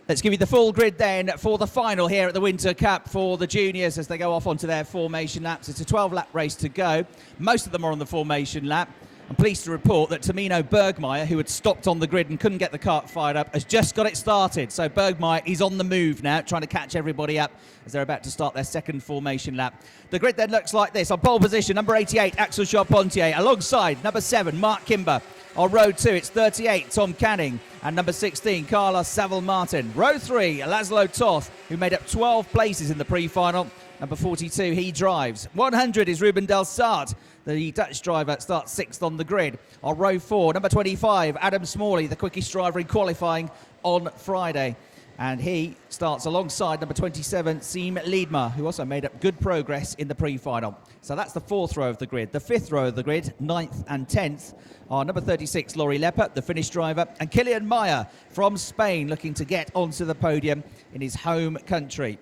Let's give you the full grid then for the final here at the Winter Cup for the juniors as they go off onto their formation laps. It's a 12-lap race to go. Most of them are on the formation lap. I'm pleased to report that Tamino Bergmeyer, who had stopped on the grid and couldn't get the kart fired up, has just got it started. So Bergmeyer is on the move now, trying to catch everybody up as they're about to start their second formation lap. The grid then looks like this. On pole position, number 88, Axel Charpentier, alongside number 7, Mark Kimber. On row 2, it's 38, Tom Canning, and number 16, Carlos Saville-Martin. Row 3, Laszlo Toth, who made up 12 places in the pre-final. Number 42, he drives. 100 is Ruben Del Sart. The Dutch driver starts 6th on the grid. On row 4, number 25, Adam Smalley, the quickest driver in qualifying on Friday. And he starts alongside number 27, Siem Liedma, who also made up good progress in the pre-final. So that's the 4th row of the grid. The 5th row of the grid, 9th and 10th, are number 36, Laurie Lepper, the Finnish driver, and Kilian Meyer from Spain, looking to get onto the podium in his home country.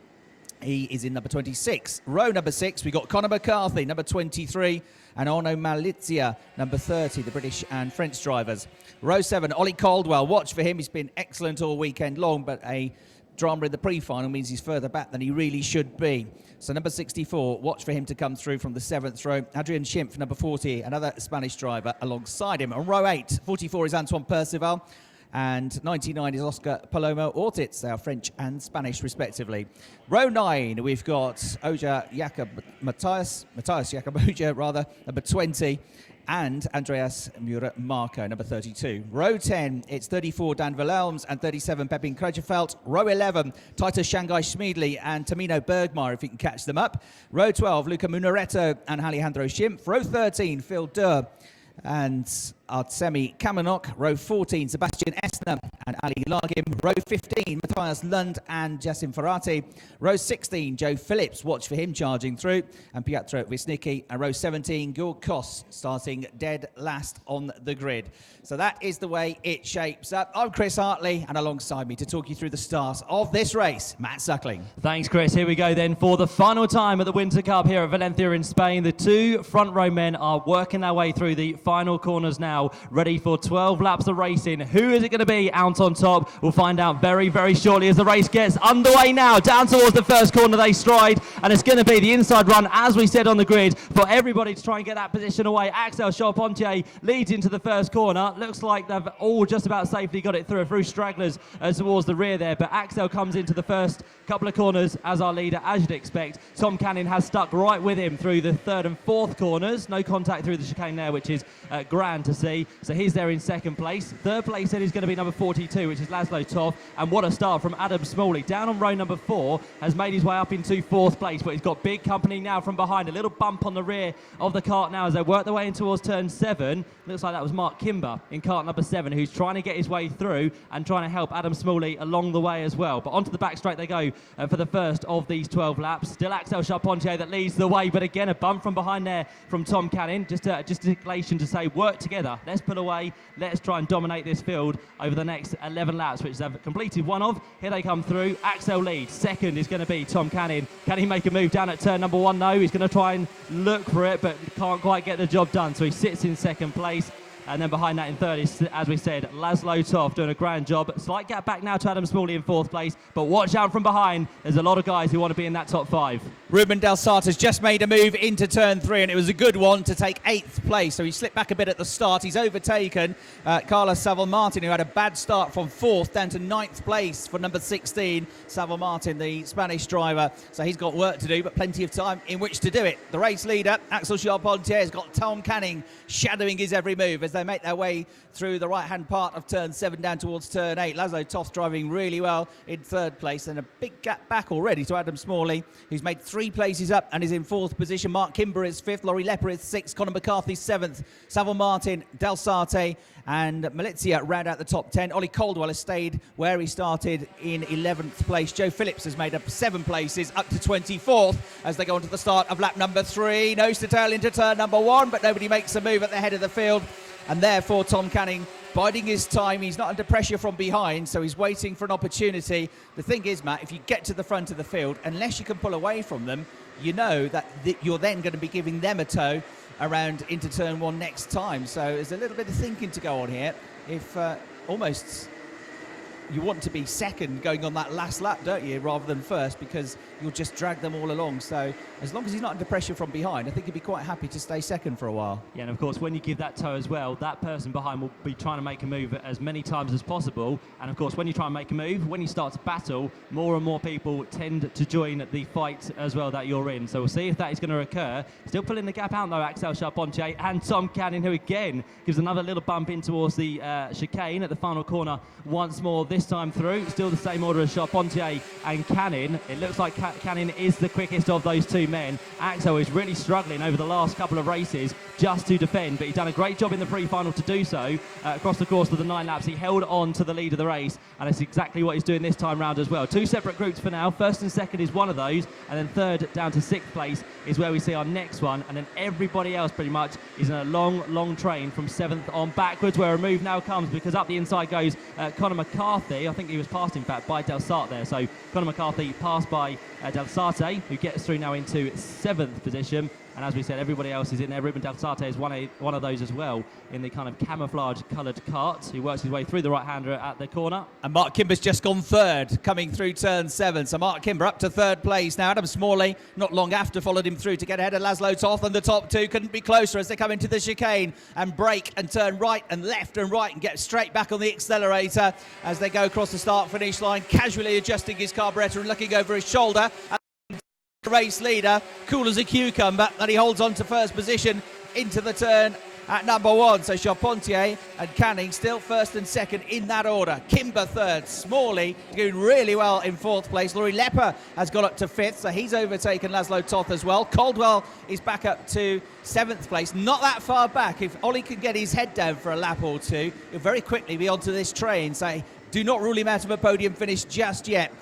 He is in number 26. Row number 6, we got Conor McCarthy, number 23, and Arno Malizia, number 30, the British and French drivers. Row 7, Ollie Caldwell. Watch for him. He's been excellent all weekend long, but a drama in the pre-final means he's further back than he really should be. So number 64, watch for him to come through from the 7th row. Adrian Schimpf, number 40, another Spanish driver alongside him. On row 8, 44 is Antoine Percival. And 99 is Oscar Palomo Ortiz. They are French and Spanish, respectively. Row 9, we've got Oja Jakob Matthias Jakob Oja, rather, number 20, and Andreas Muir-Marco, number 32. Row 10, it's 34 Dan Wilhelms and 37 Pepin Krejefeld. Row 11, Titus Shanghai Schmiedli and Tamino Bergmeyer, if you can catch them up. Row 12, Luca Munaretto and Alejandro Schimpf. Row 13, Phil Durr and Artsemi Kamenok. Row 14, Sebastian Essner and Ali Largim. Row 15, Matthias Lund and Jasin Ferati. Row 16, Joe Phillips, watch for him charging through, and Pietro Wisnicki. And row 17, Georg Koss, starting dead last on the grid. So that is the way it shapes up. I'm Chris Hartley, and alongside me to talk you through the start of this race, Matt Suckling. Thanks, Chris. Here we go then for the final time at the Winter Cup here at Valencia in Spain. The two front row men are working their way through the final corners now, ready for 12 laps of racing. Who is it going to be out on top? We'll find out very, very shortly as the race gets underway now. Down towards the first corner they stride, and it's going to be the inside run, as we said on the grid, for everybody to try and get that position away. Axel Charpentier leads into the first corner. Looks like they've all just about safely got it through. A few stragglers towards the rear there, but Axel comes into the first couple of corners as our leader, as you'd expect. Tom Canning has stuck right with him through the 3rd and 4th corners. No contact through the chicane there, which is grand to see. So he's there in 2nd place. 3rd place then is going to be number 42, which is Laszlo Toth. And what a start from Adam Smalley. Down on row number 4, has made his way up into 4th place, but he's got big company now from behind. A little bump on the rear of the kart now as they work their way in towards turn 7. Looks like that was Mark Kimber in kart number 7, who's trying to get his way through and trying to help Adam Smalley along the way as well. But onto the back straight they go for the first of these 12 laps. Still Axel Charpentier that leads the way, but again a bump from behind there from Tom Canning. Just a gesticulation to say, work together. Let's pull away. Let's try and dominate this field over the next 11 laps, which they've completed one of. Here they come through. Axel leads. 2nd is going to be Tom Canning. Can he make a move down at turn number 1? No, he's going to try and look for it, but can't quite get the job done. So he sits in 2nd place. And then behind that in 3rd is, as we said, Laszlo Toth doing a grand job. Slight gap back now to Adam Smalley in 4th place. But watch out from behind. There's a lot of guys who want to be in that top 5. Ruben Del Sart has just made a move into turn 3, and it was a good one to take 8th place. So he slipped back a bit at the start. He's overtaken Carlos Saville-Martin, who had a bad start from 4th down to 9th place for number 16, Saville-Martin, the Spanish driver. So he's got work to do, but plenty of time in which to do it. The race leader, Axel Charpentier, has got Tom Canning shadowing his every move as they make their way through the right-hand part of turn 7 down towards turn 8. Laszlo Toth driving really well in 3rd place, and a big gap back already to Adam Smalley, who's made 3 places up and is in 4th position. Mark Kimber is 5th, Laurie Lepper is 6th, Conor McCarthy 7th, Saville-Martin, Del Sarte and Malizia round out the top 10. Ollie Caldwell has stayed where he started in 11th place. Joe Phillips has made up 7 places up to 24th as they go on to the start of lap number 3. Nose to tail into turn number 1, but nobody makes a move at the head of the field. And therefore, Tom Canning biding his time. He's not under pressure from behind, so he's waiting for an opportunity. The thing is, Matt, if you get to the front of the field, unless you can pull away from them, you know that you're then going to be giving them a tow around into turn 1 next time. So there's a little bit of thinking to go on here. If almost you want to be second going on that last lap, don't you, rather than first, because you'll just drag them all along. So as long as he's not under pressure from behind, I think he'd be quite happy to stay second for a while. Yeah, and of course, when you give that tow as well, that person behind will be trying to make a move as many times as possible. And of course, when you try and make a move, when you start to battle, more and more people tend to join the fight as well that you're in. So we'll see if that is going to occur. Still pulling the gap out though, Axel Charpentier and Tom Canning, who again gives another little bump in towards the chicane at the final corner once more, this time through. Still the same order as Charpentier and Canning. It looks like Canning is the quickest of those two men. Axel is really struggling over the last couple of races just to defend, but he's done a great job in the pre-final to do so. Across the course of the 9 laps, he held on to the lead of the race, and it's exactly what he's doing this time round as well. 2 separate groups for now. First and second is one of those, and then third down to 6th place is where we see our next one, and then everybody else pretty much is in a long train from 7th on backwards, where a move now comes, because up the inside goes Conor McCarthy. I think he was passed, in fact, by Del Sarte there. So Conor McCarthy passed by Del Sarte, who gets through now into 7th position. And as we said, everybody else is in there. Ruben Del Sarte is one of those as well, in the kind of camouflage-coloured cart, who works his way through the right-hander at the corner. And Mark Kimber's just gone third, coming through turn 7. So Mark Kimber up to 3rd place now. Adam Smalley, not long after, followed him through to get ahead of Laszlo Toth, and the top 2 couldn't be closer as they come into the chicane and brake and turn right and left and right and get straight back on the accelerator as they go across the start-finish line, casually adjusting his carburettor and looking over his shoulder. Race leader, cool as a cucumber, that he holds on to first position into the turn at number 1. So Charpentier and Canning still first and second in that order. Kimber third, Smalley doing really well in 4th place. Laurie Lepper has got up to 5th, so he's overtaken Laszlo Toth as well. Caldwell is back up to 7th place, not that far back. If Ollie can get his head down for a lap or two, he'll very quickly be onto this train, so do not rule him out of a podium finish just yet.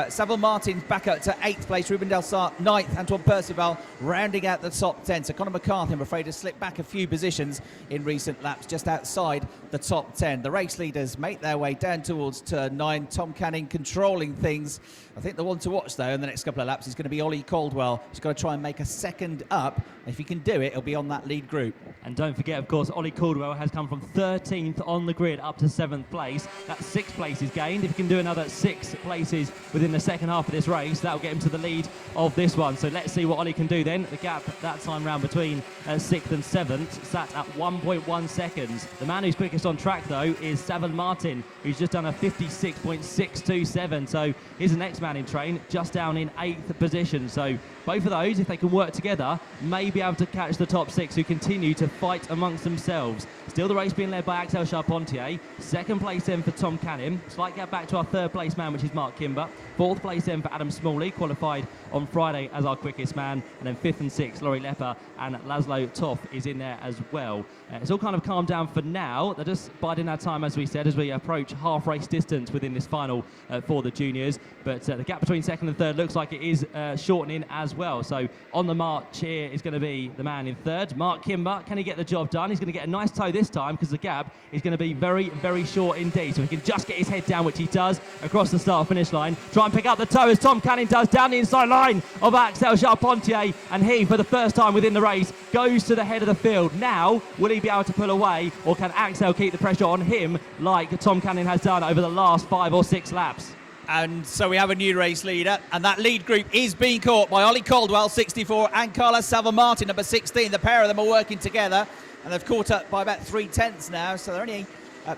Savile Martin back up to 8th place, Ruben Del Sarte 9th, Antoine Percival rounding out the top 10. So Conor McCarthy, I'm afraid, has slipped back a few positions in recent laps, just outside the top 10. The race leaders make their way down towards turn 9. Tom Canning controlling things. I think the one to watch, though, in the next couple of laps is going to be Ollie Caldwell. He's got to try and make a second up. If he can do it, he'll be on that lead group. And don't forget, of course, Ollie Caldwell has come from 13th on the grid up to 7th place. That's 6 places gained. If he can do another 6 places within the second half of this race, that'll get him to the lead of this one. So let's see what Ollie can do then. The gap that time round between 6th and 7th sat at 1.1 seconds. The man who's quickest on track, though, is Savile Martin, who's just done a 56.627. So here's the next man in train, just down in 8th position. So both of those, if they can work together, may be able to catch the top 6, who continue to fight amongst themselves. Still the race being led by Axel Charpentier. 2nd place then for Tom Canning. Slight gap back to our 3rd place man, which is Mark Kimber. 4th place then for Adam Smalley, qualified on Friday as our quickest man. And then 5th and 6th, Laurie Lepper and Laszlo Toth is in there as well. It's all kind of calmed down for now. They're just biding our time, as we said, as we approach half race distance within this final for the juniors. But the gap between 2nd and 3rd looks like it is shortening as well. So on the march here is going to be the man in 3rd, Mark Kimber. Can he get the job done? He's going to get a nice tow this time, because the gap is going to be very short indeed. So he can just get his head down, which he does, across the start finish line. Try and pick up the tow, as Tom Canning does, down the inside line of Axel Charpentier, and he, for the first time within the race, goes to the head of the field. Now, will he be able to pull away, or can Axel keep the pressure on him like Tom Canning has done over the last 5 or 6 laps? And so we have a new race leader, and that lead group is being caught by Ollie Caldwell, 64, and Carlos Savile Martin, number 16. The pair of them are working together, and they've caught up by about 3/10 now, so they're only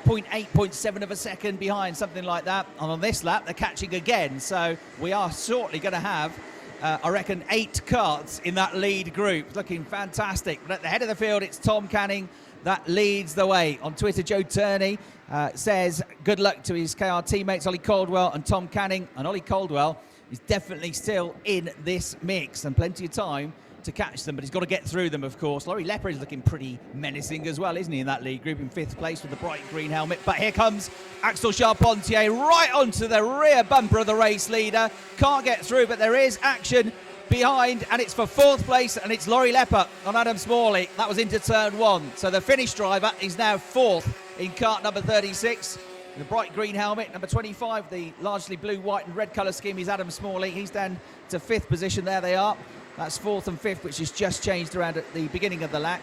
0.8, 0.7 of a second behind, something like that. And on this lap, they're catching again, so we are shortly going to have, I reckon, 8 carts in that lead group. Looking fantastic. But at the head of the field, it's Tom Canning that leads the way. On Twitter, Joe Turney says good luck to his KR teammates, Ollie Caldwell and Tom Canning. And Ollie Caldwell is definitely still in this mix, and plenty of time to catch them, but he's got to get through them, of course. Laurie Lepper is looking pretty menacing as well, isn't he, in that lead group, in 5th place with the bright green helmet. But here comes Axel Charpentier right onto the rear bumper of the race leader. Can't get through, but there is action behind, and it's for 4th place, and it's Laurie Lepper on Adam Smalley. That was into turn 1. So the finish driver is now 4th in cart number 36. The bright green helmet, number 25, the largely blue, white and red colour scheme is Adam Smalley. He's down to 5th position. There they are. That's 4th and 5th, which has just changed around at the beginning of the lap.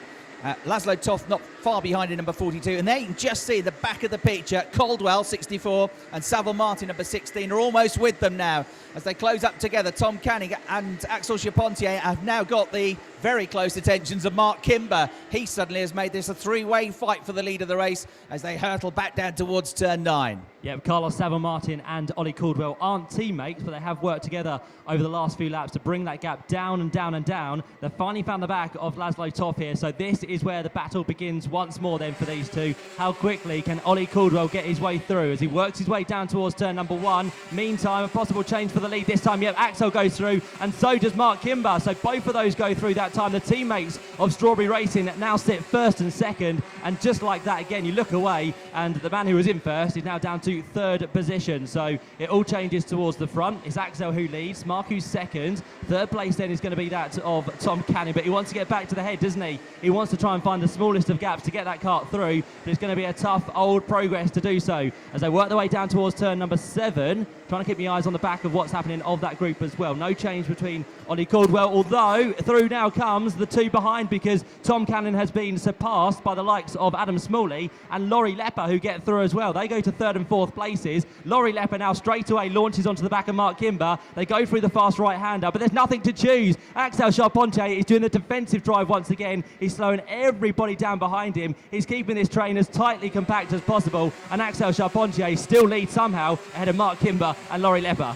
Laszlo Toth not far behind in number 42, and there you can just see the back of the picture. Caldwell, 64, and Savile Martin, number 16, are almost with them now as they close up together. Tom Canning and Axel Charpentier have now got the very close attentions of Mark Kimber. He suddenly has made this a three-way fight for the lead of the race as they hurtle back down towards turn 9. Yeah, Carlos Savile Martin and Ollie Caldwell aren't teammates, but they have worked together over the last few laps to bring that gap down and down and down. They've finally found the back of Laszlo Toth here, so this is where the battle begins once more then for these two. How quickly can Ollie Caldwell get his way through as he works his way down towards turn number 1? Meantime, a possible change for the lead this time. Yep, Axel goes through, and so does Mark Kimber. So both of those go through that time. The teammates of Strawberry Racing now sit first and second, and just like that, again, you look away, and the man who was in first is now down to third position. So it all changes towards the front. It's Axel who leads, Mark who's second. Third place then is going to be that of Tom Canning, but he wants to get back to the head, doesn't he? He wants to try and find the smallest of gaps to get that kart through, but it's going to be a tough old progress to do so as they work their way down towards turn number 7, trying to keep my eyes on the back of what's happening of that group as well. No change between Ollie Caldwell, although through now comes the two behind, because Tom Canning has been surpassed by the likes of Adam Smalley and Laurie Lepper, who get through as well. They go to 3rd and 4th places. Laurie Lepper now straight away launches onto the back of Mark Kimber. They go through the fast right-hander, but there's nothing to choose. Axel Charpentier is doing the defensive drive once again. He's slowing everybody down behind him. He's keeping this train as tightly compact as possible, and Axel Charpentier still leads somehow ahead of Mark Kimber and Laurie Lepper.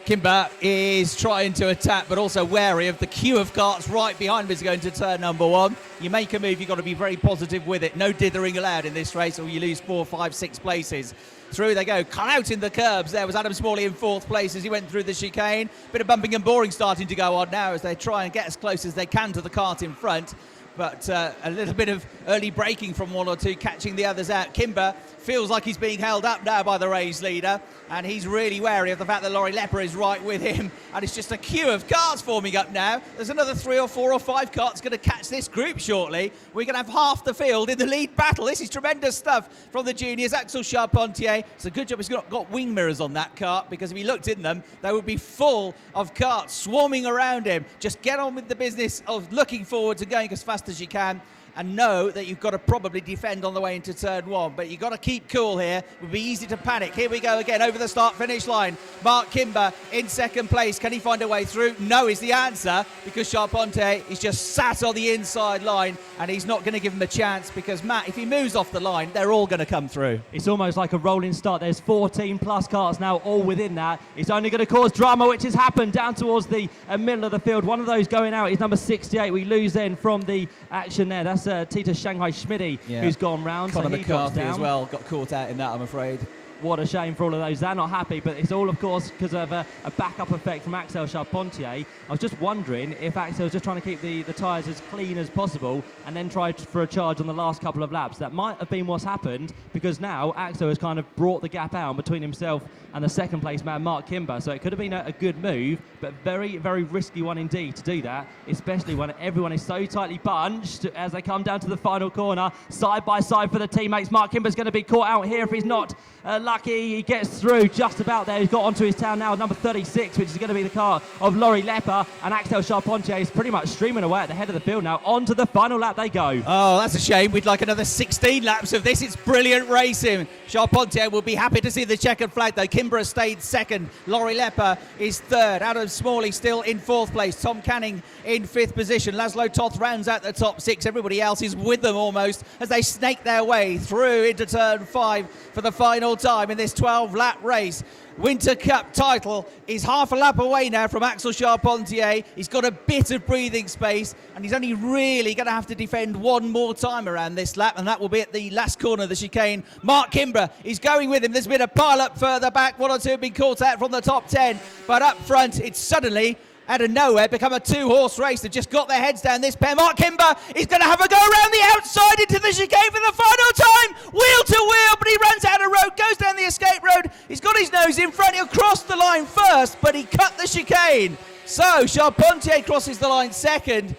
Kimber is trying to attack, but also wary of the queue of carts right behind him as going to turn number 1. You make a move, you've got to be very positive with it. No dithering allowed in this race, or you lose 4, 5, 6 places. Through they go, clouting the curbs. There was Adam Smalley in 4th place as he went through the chicane. Bit of bumping and boring starting to go on now as they try and get as close as they can to the cart in front. But a little bit of early braking from one or two, catching the others out. Kimber feels like he's being held up now by the race leader, and he's really wary of the fact that Laurie Lepper is right with him, and it's just a queue of cars forming up now. There's another 3 or 4 or 5 carts going to catch this group shortly. We're going to have half the field in the lead battle. This is tremendous stuff from the juniors. Axel Charpentier, it's a good job he's got wing mirrors on that cart, because if he looked in them, they would be full of carts swarming around him. Just get on with the business of looking forward to going as fast as you can, and know that you've got to probably defend on the way into turn 1, but you've got to keep cool here. It would be easy to panic. Here we go again over the start-finish line. Mark Kimber in 2nd place. Can he find a way through? No is the answer, because Charpentier is just sat on the inside line, and he's not going to give him a chance, because Matt, if he moves off the line, they're all going to come through. It's almost like a rolling start. There's 14 plus cars now all within that. It's only going to cause drama, which has happened down towards the middle of the field. One of those going out is number 68. We lose then from the action there. That's Tita Shanghai Schmidty, who's gone round. Conor so he McCarthy as well got caught out in that, I'm afraid. What a shame for all of those. They're not happy, but it's all, of course, because of a backup effect from Axel Charpentier. I was just wondering if Axel was just trying to keep the tyres as clean as possible and then tried for a charge on the last couple of laps. That might have been what's happened, because now Axel has kind of brought the gap out between himself and the 2nd place man, Mark Kimber. So it could have been a good move, but very, very risky one indeed to do that, especially when everyone is so tightly bunched as they come down to the final corner, side by side for the teammates. Mark Kimber's going to be caught out here if he's not lucky. He gets through just about there. He's got onto his tail now, number 36, which is going to be the car of Laurie Lepper, and Axel Charpentier is pretty much streaming away at the head of the field now. On to the final lap they go. Oh, that's a shame. We'd like another 16 laps of this. It's brilliant racing. Charpentier will be happy to see the checkered flag, though. Kimber has stayed 2nd. Laurie Lepper is 3rd. Adam Smalley still in 4th place. Tom Canning in 5th position. Laszlo Toth rounds out the top 6. Everybody else is with them almost as they snake their way through into turn 5 for the final time in this 12-lap race. Winter Cup title is half a lap away now from Axel Charpentier. He's got a bit of breathing space, and he's only really going to have to defend one more time around this lap, and that will be at the last corner of the chicane. Mark Kimber is going with him. There's been a pile-up further back. 1 or 2 have been caught out from the top 10, but up front, it's suddenly out of nowhere become a 2-horse race. They've just got their heads down this pair. Mark Kimber is going to have a go around the outside into the chicane for the final time. Wheel to wheel, but he runs out of road, goes down the escape road. He's got his nose in front. He'll cross the line first, but he cut the chicane. So Charpentier crosses the line 2nd.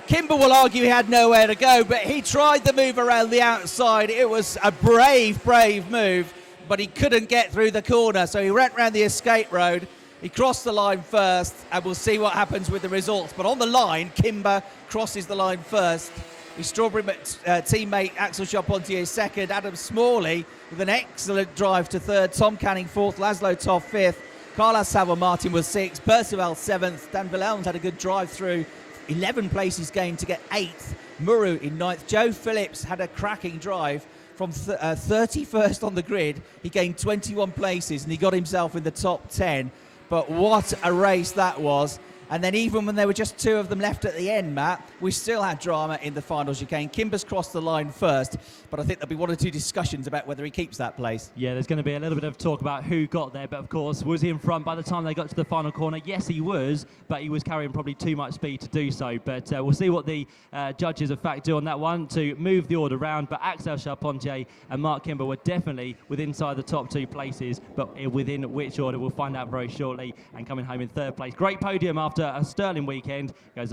Kimber will argue he had nowhere to go, but he tried the move around the outside. It was a brave, brave move, but he couldn't get through the corner, so he went round the escape road. He crossed the line first, and we'll see what happens with the results. But on the line, Kimber crosses the line first. His Strawberry teammate Axel Charpentier second, Adam Smalley with an excellent drive to third, Tom Canning fourth, Laszlo Toff fifth, Carlos Salvo-Martin was sixth, Percival seventh, Dan Villelms had a good drive through, 11 places gained to get eighth, Muru in ninth, Joe Phillips had a cracking drive from 31st on the grid. He gained 21 places and he got himself in the top 10. But what a race that was. And then even when there were just two of them left at the end, Matt, we still had drama in the final chicane. Kimbers crossed the line first, but I think there'll be one or two discussions about whether he keeps that place. Yeah, there's going to be a little bit of talk about who got there, but of course, was he in front by the time they got to the final corner? Yes, he was, but he was carrying probably too much speed to do so. But we'll see what the judges of fact do on that one to move the order round. But Axel Charpentier and Mark Kimber were definitely inside the top two places, but within which order we'll find out very shortly. And coming home in third place. Great podium after a sterling weekend. Goes